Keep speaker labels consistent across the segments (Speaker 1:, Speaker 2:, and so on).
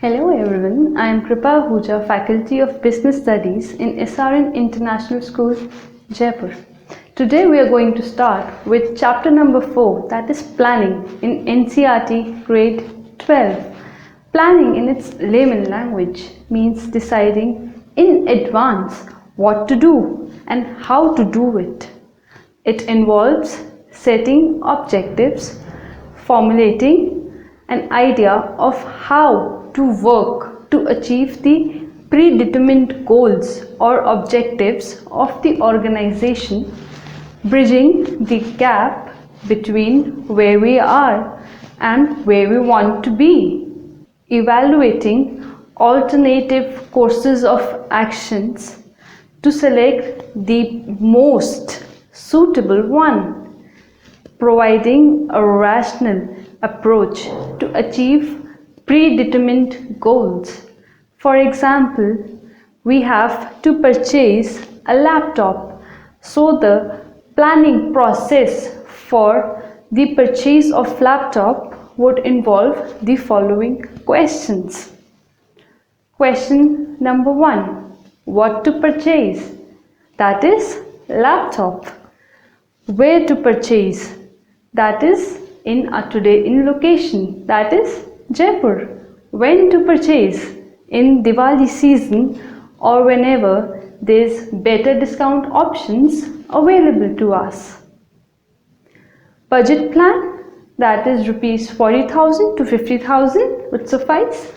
Speaker 1: Hello everyone, I am Kripa Ahuja, Faculty of Business Studies in SRN International School, Jaipur. Today we are going to start with chapter number 4, that is Planning in NCERT grade 12. Planning in its layman language means deciding in advance what to do and how to do it. It involves setting objectives, formulating an idea of how to work to achieve the predetermined goals or objectives of the organization, bridging the gap between where we are and where we want to be, evaluating alternative courses of actions to select the most suitable one, providing a rational approach to achieve predetermined goals. For example, we have to purchase a laptop, so the planning process for the purchase of laptop would involve the following questions. Question number 1. What to purchase? That is laptop. Where to purchase? That is in location, that is Jaipur. When to purchase? In Diwali season or whenever there's better discount options available to us. Budget plan, that is rupees 40,000 to 50,000 would suffice.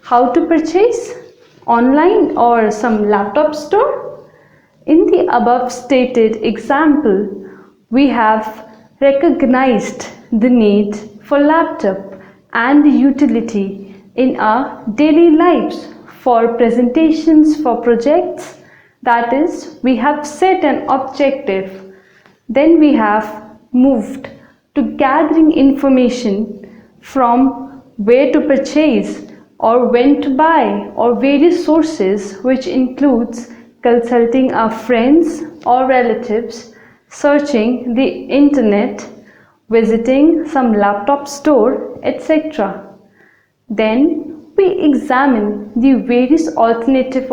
Speaker 1: How to purchase? Online or some laptop store? In the above stated example, we have recognized the need for laptop and the utility in our daily lives for presentations, for projects. That is, we have set an objective. Then we have moved to gathering information from where to purchase or when to buy or various sources, which includes consulting our friends or relatives, searching the internet, visiting some laptop store, etc. Then we examine the various alternative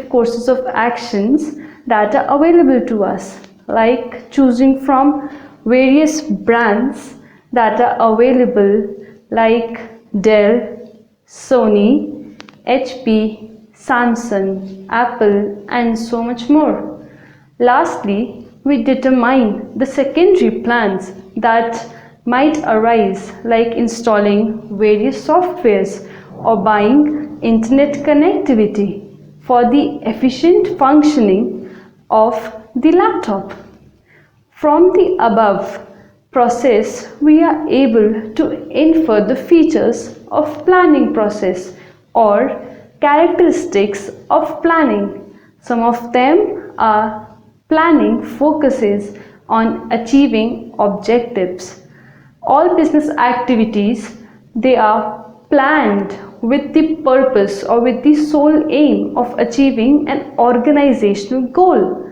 Speaker 1: courses of actions that are available to us, like choosing from various brands that are available like Dell, Sony, HP, Samsung, Apple, and so much more. Lastly, we determine the secondary plans that might arise, like installing various softwares or buying internet connectivity for the efficient functioning of the laptop. From the above process, we are able to infer the features of planning process or characteristics of planning. Some of them are: planning focuses on achieving objectives. All business activities, they are planned with the purpose or with the sole aim of achieving an organizational goal.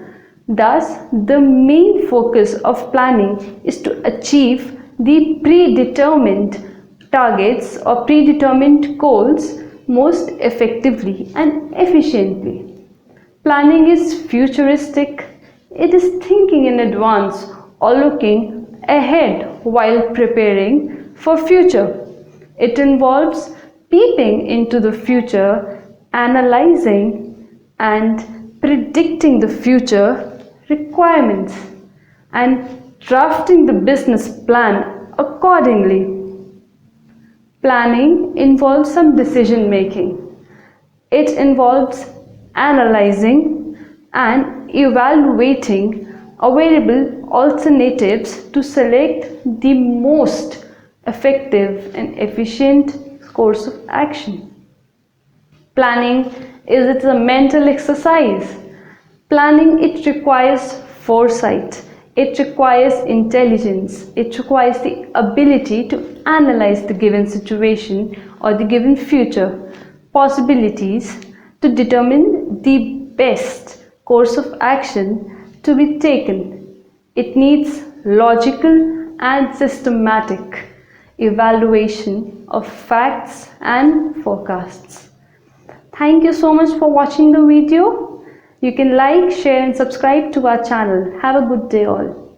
Speaker 1: Thus, the main focus of planning is to achieve the predetermined targets or predetermined goals most effectively and efficiently. Planning is futuristic. It is thinking in advance or looking ahead while preparing for future. It involves peeping into the future, analyzing and predicting the future requirements, and drafting the business plan accordingly. Planning involves some decision making. It involves analyzing and evaluating available alternatives to select the most effective and efficient course of action. Planning is a mental exercise. Planning, it requires foresight, it requires intelligence, it requires the ability to analyze the given situation or the given future possibilities to determine the best course of action to be taken. It needs logical and systematic. evaluation of facts and forecasts. Thank you so much for watching the video. You can like, share and subscribe to our channel. Have a good day all.